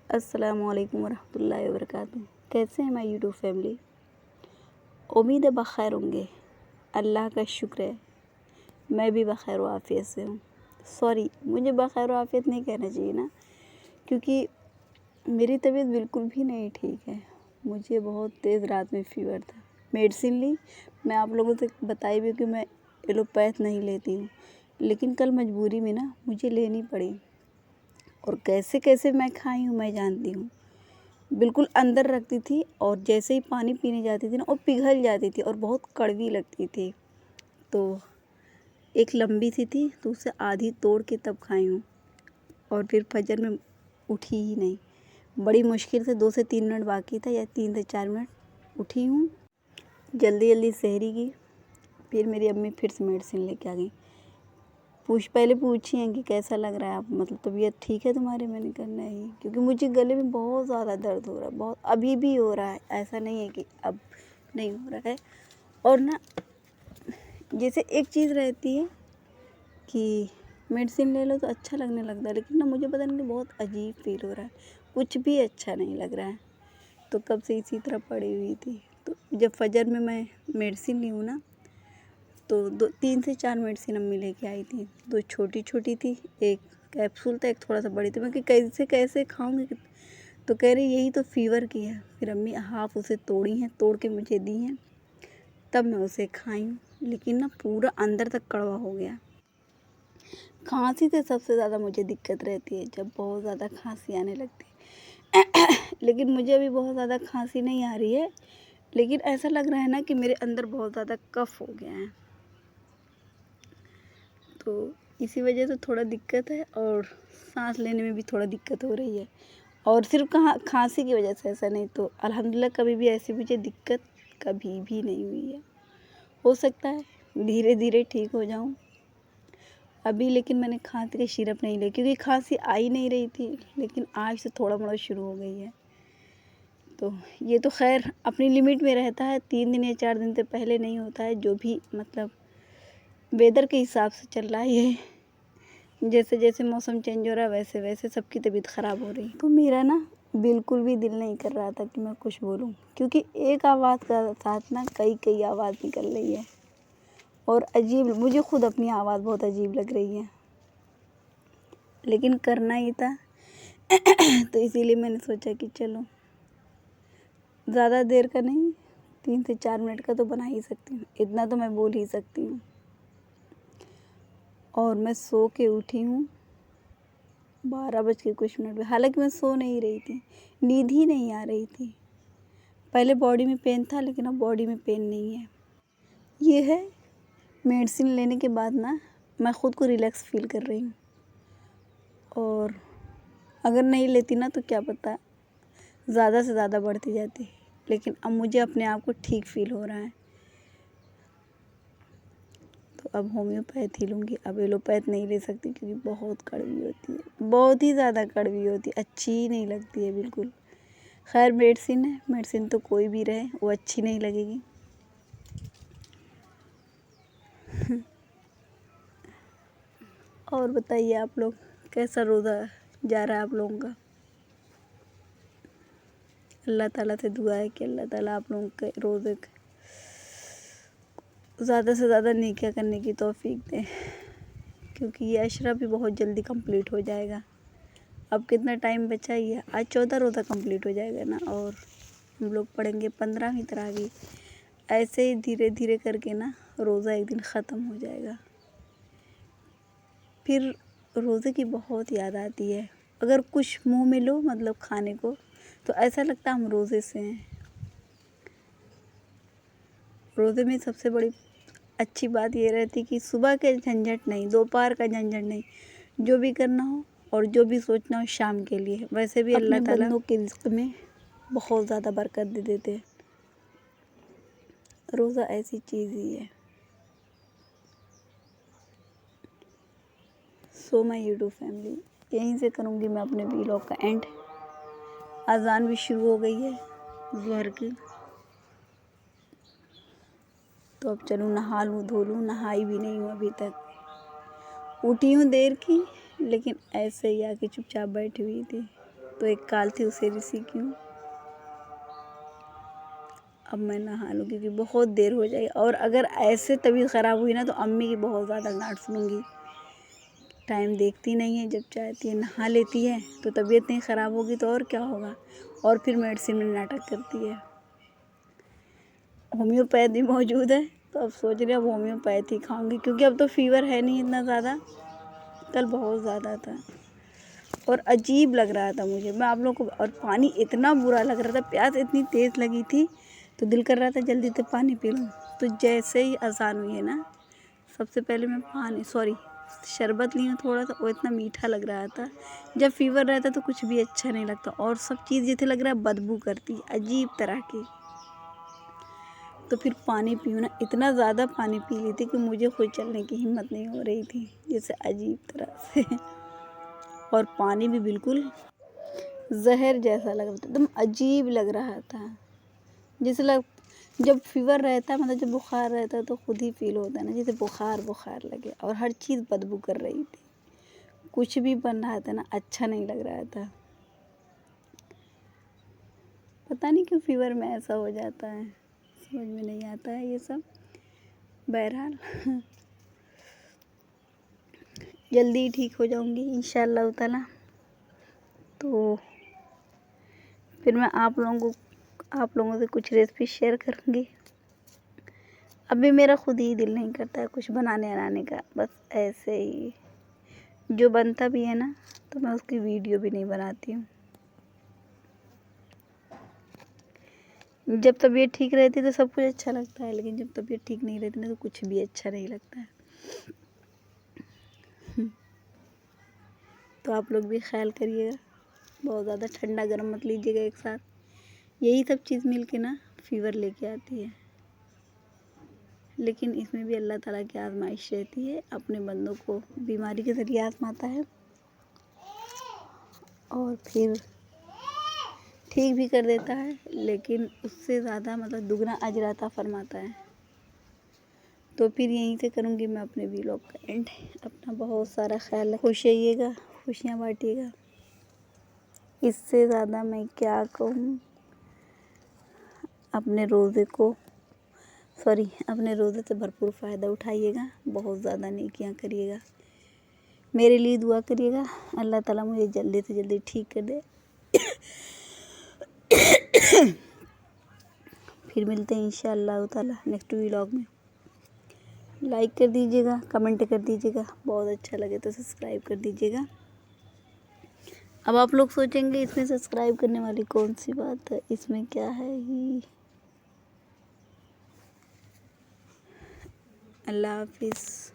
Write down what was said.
अस्सलामुअलैकुम वरहमतुल्लाहि वबरकातुहू। कैसे हैं माय यूट्यूब फैमिली? उम्मीद है बख़ैर होंगे। अल्लाह का शुक्र है मैं भी बख़ैर व आफ़ियत से हूँ। सॉरी, मुझे बख़ैर व आफ़ियत नहीं कहना चाहिए ना, क्योंकि मेरी तबीयत बिल्कुल भी नहीं ठीक है। मुझे बहुत तेज़ रात में फ़ीवर था। मेडिसिन ली। मैं आप लोगों से बताई भी कि मैं एलोपैथ नहीं लेती हूँ, लेकिन कल मजबूरी में ना मुझे लेनी पड़ी। और कैसे कैसे मैं खाई हूँ मैं जानती हूँ। बिल्कुल अंदर रखती थी और जैसे ही पानी पीने जाती थी ना वो पिघल जाती थी और बहुत कड़वी लगती थी। तो एक लंबी सी थी तो उसे आधी तोड़ के तब खाई हूँ और फिर फजर में उठी ही नहीं। बड़ी मुश्किल से 2 से 3 मिनट बाकी था या 3 से 4 मिनट उठी हूँ। जल्दी जल्दी सहरी की। फिर मेरी अम्मी फिर से मेडिसिन लेके आ गई। पहले पूछी हैं कि कैसा लग रहा है, आप मतलब तबीयत ठीक है तुम्हारी? मैंने कहा नहीं, क्योंकि मुझे गले में बहुत ज़्यादा दर्द हो रहा है, बहुत अभी भी हो रहा है, ऐसा नहीं है कि अब नहीं हो रहा है। और ना जैसे एक चीज़ रहती है कि मेडिसिन ले लो तो अच्छा लगने लगता है, लेकिन ना मुझे पता नहीं बहुत अजीब फील हो रहा है, कुछ भी अच्छा नहीं लग रहा है। तो कब से इसी तरह पड़ी हुई थी। तो जब फजर में मैं मेडिसिन ली हूँ ना, तो 3 से 4 मेडिसिन अम्मी लेके आई थी। 2 छोटी छोटी थी, एक कैप्सूल था, एक थोड़ा सा बड़ी थी। मैं कि कैसे कैसे खाऊंगी? तो कह रही यही तो फ़ीवर की है। फिर अम्मी हाफ उसे तोड़ी हैं, तोड़ के मुझे दी हैं, तब मैं उसे खाई हूँ। लेकिन ना पूरा अंदर तक कड़वा हो गया। खांसी से सबसे ज़्यादा मुझे दिक्कत रहती है, जब बहुत ज़्यादा खांसी आने लगती है। लेकिन मुझे अभी बहुत ज़्यादा खांसी नहीं आ रही है, लेकिन ऐसा लग रहा है ना कि मेरे अंदर बहुत ज़्यादा कफ हो गया है। तो इसी वजह से थोड़ा दिक्कत है और सांस लेने में भी थोड़ा दिक्कत हो रही है। और सिर्फ कहाँ खांसी की वजह से ऐसा नहीं, तो अल्हम्दुलिल्लाह कभी भी ऐसी मुझे दिक्कत कभी भी नहीं हुई है। हो सकता है धीरे धीरे ठीक हो जाऊं अभी, लेकिन मैंने खांसी का सिरप नहीं लिया क्योंकि खांसी आ ही नहीं रही थी, लेकिन आज से थोड़ा मोड़ा शुरू हो गई है। तो ये तो खैर अपनी लिमिट में रहता है, 3 दिन या 4 दिन से पहले नहीं होता है। जो भी मतलब वेदर के हिसाब से चल रहा है, ये जैसे जैसे मौसम चेंज हो रहा है वैसे वैसे सबकी तबीयत ख़राब हो रही है। तो मेरा ना बिल्कुल भी दिल नहीं कर रहा था कि मैं कुछ बोलूं, क्योंकि एक आवाज़ का साथ ना कई कई आवाज़ निकल रही है और अजीब, मुझे खुद अपनी आवाज़ बहुत अजीब लग रही है, लेकिन करना ही था। तो इसीलिए मैंने सोचा कि चलो ज़्यादा देर का नहीं, 3 से 4 मिनट का तो बना ही सकती हूँ, इतना तो मैं बोल ही सकती हूँ। और मैं सो के उठी हूँ 12 बज के कुछ मिनट में। हालांकि मैं सो नहीं रही थी, नींद ही नहीं आ रही थी। पहले बॉडी में पेन था, लेकिन अब बॉडी में पेन नहीं है। ये है मेडिसिन लेने के बाद ना मैं ख़ुद को रिलैक्स फील कर रही हूँ। और अगर नहीं लेती ना तो क्या पता ज़्यादा से ज़्यादा बढ़ती जाती, लेकिन अब मुझे अपने आप को ठीक फील हो रहा है। तो अब होम्योपैथी लूँगी, अब एलोपैथ नहीं ले सकती क्योंकि बहुत कड़वी होती है, बहुत ही ज़्यादा कड़वी होती है, अच्छी ही नहीं लगती है बिल्कुल। खैर मेडिसिन है, मेडिसिन तो कोई भी रहे वो अच्छी नहीं लगेगी। और बताइए आप लोग, कैसा रोज़ा जा रहा है आप लोगों का? अल्लाह ताला से दुआ है कि अल्लाह ताला आप लोगों के रोज़े ज़्यादा से ज़्यादा नेकियां करने की तौफीक दें, क्योंकि ये अशरा भी बहुत जल्दी कंप्लीट हो जाएगा। अब कितना टाइम बचा ही है, आज 14 रोज़ा कंप्लीट हो जाएगा ना, और हम लोग पढ़ेंगे 15वीं तरावी। ऐसे ही धीरे धीरे करके ना रोज़ा एक दिन ख़त्म हो जाएगा। फिर रोज़े की बहुत याद आती है। अगर कुछ मुंह में लो मतलब खाने को, तो ऐसा लगता है हम रोज़े से हैं। रोज़े में सबसे बड़ी अच्छी बात ये रहती कि सुबह के झंझट नहीं, दोपहर का झंझट नहीं, जो भी करना हो और जो भी सोचना हो शाम के लिए। वैसे भी अल्लाह ताला बंदों के रिज़्क़ में बहुत ज़्यादा बरकत दे देते हैं। रोज़ा ऐसी चीज़ ही है। सो माय यूट्यूब फैमिली, यहीं से करूँगी मैं अपने व्लॉग का एंड। अज़ान भी शुरू हो गई है ज़ोहर की, तो अब चलूँ नहा लूँ धो लूँ। नहाई भी नहीं हूँ अभी तक, उठी हूँ देर की, लेकिन ऐसे ही आके चुपचाप बैठी हुई थी। तो एक काल थी उसे भी सीखी हूँ। अब मैं नहा लूँ क्योंकि बहुत देर हो जाएगी, और अगर ऐसे तबीयत ख़राब हुई ना तो अम्मी की बहुत ज़्यादा डांट सुनूंगी। टाइम देखती नहीं है, जब चाहती है नहा लेती है, तो तबीयत नहीं ख़राब होगी तो और क्या होगा, और फिर मेडिसिन में नाटक करती है। होम्योपैथी मौजूद है तो अब सोच रही अब होम्योपैथी खाऊंगी, क्योंकि अब तो फीवर है नहीं इतना ज़्यादा, कल बहुत ज़्यादा था और अजीब लग रहा था मुझे। मैं आप लोगों को, और पानी इतना बुरा लग रहा था, प्यास इतनी तेज़ लगी थी तो दिल कर रहा था जल्दी से पानी पी लूँ। तो जैसे ही अज़ान हुई है ना, सबसे पहले मैं शरबत ली हूँ थोड़ा सा, वो इतना मीठा लग रहा था। जब फीवर रहता तो कुछ भी अच्छा नहीं लगता, और सब चीज़ जैसे लग रहा है बदबू करती अजीब तरह की। तो फिर पानी पीऊँ ना, इतना ज़्यादा पानी पी ली थी कि मुझे खुद चलने की हिम्मत नहीं हो रही थी, जैसे अजीब तरह से। और पानी भी बिल्कुल जहर जैसा लग रहा था, एकदम अजीब लग रहा था। जैसे जब फीवर रहता है, मतलब जब बुखार रहता है तो खुद ही फील होता है ना, जैसे बुखार लगे, और हर चीज़ बदबू कर रही थी। कुछ भी बन रहा था ना, अच्छा नहीं लग रहा था। पता नहीं क्यों फीवर में ऐसा हो जाता है, समझ में नहीं आता है ये सब। बहरहाल जल्दी ठीक हो जाऊंगी इंशाअल्लाह ताला। तो फिर मैं आप लोगों से कुछ रेसिपी शेयर करूंगी। अभी मेरा खुद ही दिल नहीं करता है कुछ बनाने का, बस ऐसे ही जो बनता भी है ना तो मैं उसकी वीडियो भी नहीं बनाती हूँ। जब तबीयत ठीक रहती है तो सब कुछ अच्छा लगता है, लेकिन जब तबीयत ठीक नहीं रहती ना तो कुछ भी अच्छा नहीं लगता है। तो आप लोग भी ख्याल करिएगा, बहुत ज़्यादा ठंडा गर्म मत लीजिएगा एक साथ। यही सब चीज़ मिल के ना फीवर लेके आती है, लेकिन इसमें भी अल्लाह ताला की आजमाइश रहती है, अपने बंदों को बीमारी के ज़रिए आजमाता है और फिर ठीक भी कर देता है, लेकिन उससे ज़्यादा मतलब दुगना अजर अता फरमाता है। तो फिर यहीं से करूँगी मैं अपने व्लॉग का एंड। अपना बहुत सारा ख्याल रखिए, खुश रहिएगा, खुशियाँ बांटिएगा। इससे ज़्यादा मैं क्या कहूँ। अपने रोज़े से भरपूर फ़ायदा उठाइएगा, बहुत ज़्यादा नेकियां करिएगा, मेरे लिए दुआ करिएगा, अल्लाह ताला मुझे जल्दी से जल्दी ठीक कर दे। फिर मिलते हैं इंशाअल्लाह ताला नेक्स्ट व्लॉग में। लाइक कर दीजिएगा, कमेंट कर दीजिएगा, बहुत अच्छा लगे तो सब्सक्राइब कर दीजिएगा। अब आप लोग सोचेंगे इसमें सब्सक्राइब करने वाली कौन सी बात है, इसमें क्या है ही। अल्लाह हाफिज़।